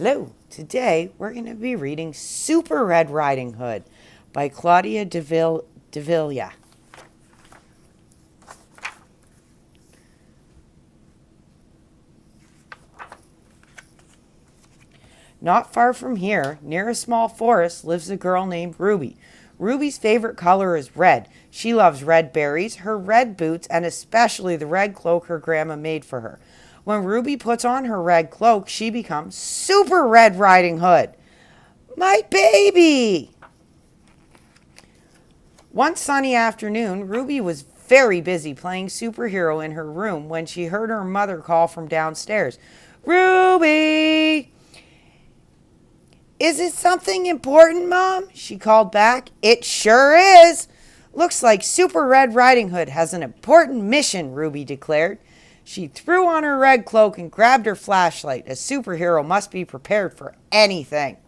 Hello, today we're going to be reading Super Red Riding Hood by Claudia Davila. Not far from here, near a small forest, lives a girl named Ruby. Ruby's favorite color is red. She loves red berries, her red boots, and especially the red cloak her grandma made for her. When Ruby puts on her red cloak, she becomes Super Red Riding Hood. My baby! One sunny afternoon, Ruby was very busy playing superhero in her room when she heard her mother call from downstairs. Ruby! Is it something important, Mom? She called back. It sure is. Looks like Super Red Riding Hood has an important mission, Ruby declared. She threw on her red cloak and grabbed her flashlight. A superhero must be prepared for anything.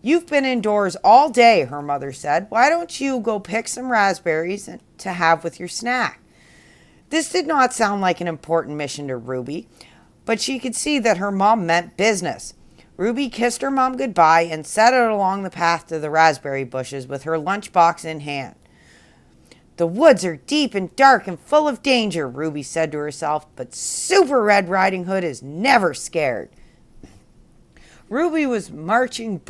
You've been indoors all day, her mother said. Why don't you go pick some raspberries to have with your snack? This did not sound like an important mission to Ruby, but she could see that her mom meant business. Ruby kissed her mom goodbye and set out along the path to the raspberry bushes with her lunchbox in hand. The woods are deep and dark and full of danger, Ruby said to herself, but Super Red Riding Hood is never scared. Ruby was marching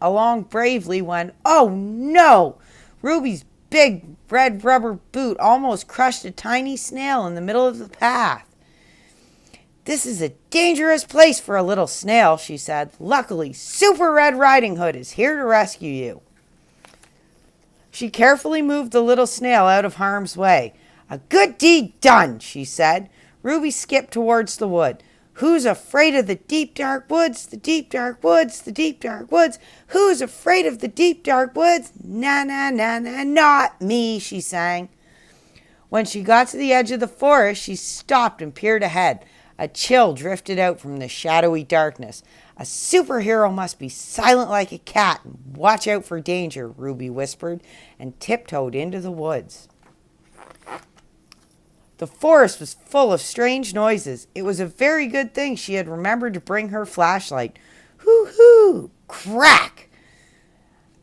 along bravely when, oh no! Ruby's big red rubber boot almost crushed a tiny snail in the middle of the path. This is a dangerous place for a little snail, she said. Luckily, Super Red Riding Hood is here to rescue you. She carefully moved the little snail out of harm's way. A good deed done, she said. Ruby skipped towards the wood. Who's afraid of the deep, dark woods, the deep, dark woods, the deep, dark woods? Who's afraid of the deep, dark woods? Na, na, na, na, not me, she sang. When she got to the edge of the forest, she stopped and peered ahead. A chill drifted out from the shadowy darkness. A superhero must be silent like a cat and watch out for danger, Ruby whispered, and tiptoed into the woods. The forest was full of strange noises. It was a very good thing she had remembered to bring her flashlight. Hoo-hoo! Crack!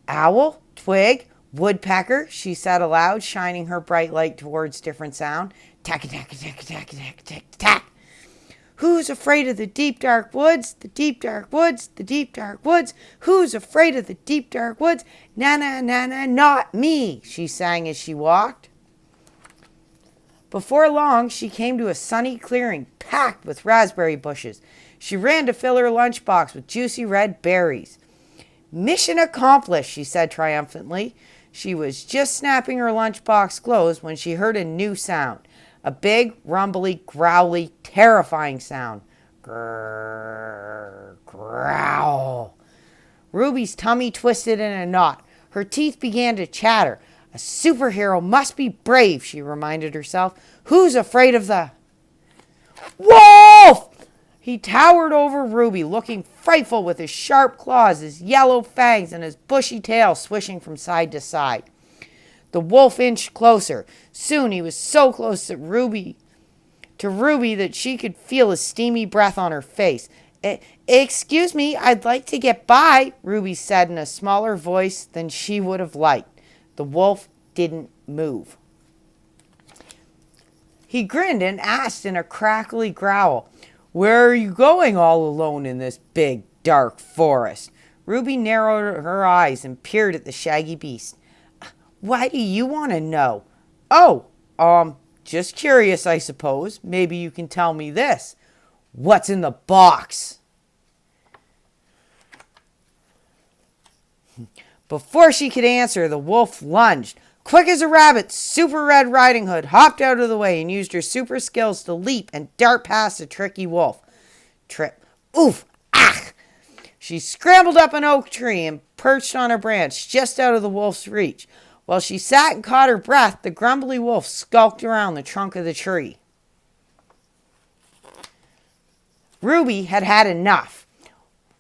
Owl, twig, woodpecker, she said aloud, shining her bright light towards different sound. Tack-a-tack-a-tack-a-tack-a-tack-a-tack. Who's afraid of the deep, dark woods, the deep, dark woods, the deep, dark woods? Who's afraid of the deep, dark woods? Na, na, na, na, not me, she sang as she walked. Before long, she came to a sunny clearing packed with raspberry bushes. She ran to fill her lunchbox with juicy red berries. Mission accomplished, she said triumphantly. She was just snapping her lunchbox closed when she heard a new sound. A big, rumbly, growly, terrifying sound. Grrr, growl. Ruby's tummy twisted in a knot. Her teeth began to chatter. A superhero must be brave, she reminded herself. Who's afraid of the... Wolf! He towered over Ruby, looking frightful with his sharp claws, his yellow fangs, and his bushy tail swishing from side to side. The wolf inched closer. Soon he was so close to Ruby that she could feel his steamy breath on her face. Excuse me, I'd like to get by, Ruby said in a smaller voice than she would have liked. The wolf didn't move. He grinned and asked in a crackly growl, Where are you going all alone in this big, dark forest? Ruby narrowed her eyes and peered at the shaggy beast. Why do you want to know? Oh, just curious, I suppose. Maybe you can tell me this. What's in the box? Before she could answer, the wolf lunged. Quick as a rabbit, Super Red Riding Hood hopped out of the way and used her super skills to leap and dart past the tricky wolf. Trip. Oof! Ah! She scrambled up an oak tree and perched on a branch just out of the wolf's reach. While she sat and caught her breath, the grumbly wolf skulked around the trunk of the tree. Ruby had had enough.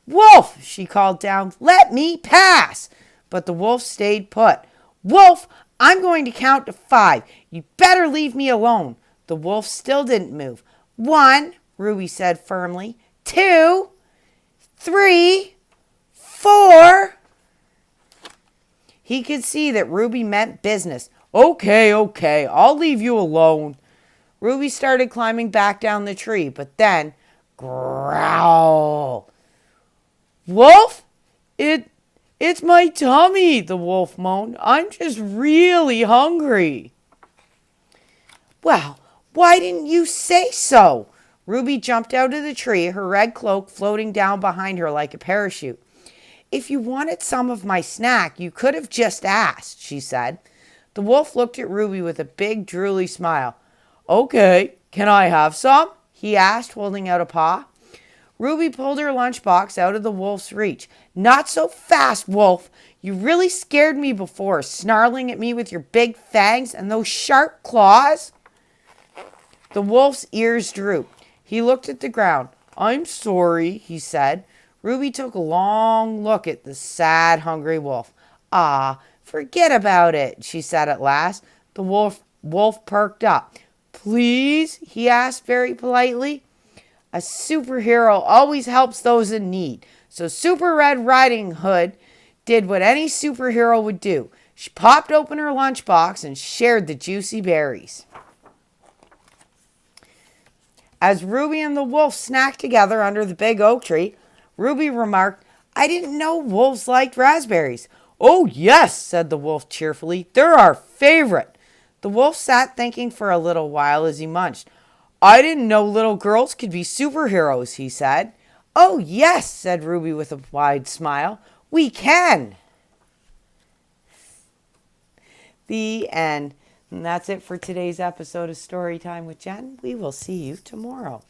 Wolf, she called down, let me pass. But the wolf stayed put. Wolf, I'm going to count to 5. You better leave me alone. The wolf still didn't move. 1, Ruby said firmly. 2, 3, 4. He could see that Ruby meant business. Okay, I'll leave you alone. Ruby started climbing back down the tree, but then, growl. Wolf? It's my tummy, the wolf moaned. I'm just really hungry. Well, why didn't you say so? Ruby jumped out of the tree, her red cloak floating down behind her like a parachute. If you wanted some of my snack, you could have just asked, she said. The wolf looked at Ruby with a big, drooly smile. Okay, can I have some? He asked, holding out a paw. Ruby pulled her lunchbox out of the wolf's reach. Not so fast, wolf. You really scared me before, snarling at me with your big fangs and those sharp claws. The wolf's ears drooped. He looked at the ground. I'm sorry, he said. Ruby took a long look at the sad, hungry wolf. Ah, forget about it, she said at last. The wolf perked up. Please, he asked very politely. A superhero always helps those in need. So Super Red Riding Hood did what any superhero would do. She popped open her lunchbox and shared the juicy berries. As Ruby and the wolf snacked together under the big oak tree, Ruby remarked, I didn't know wolves liked raspberries. Oh, yes, said the wolf cheerfully. They're our favorite. The wolf sat thinking for a little while as he munched. I didn't know little girls could be superheroes, he said. Oh, yes, said Ruby with a wide smile. We can. The end. And that's it for today's episode of Storytime with Jen. We will see you tomorrow.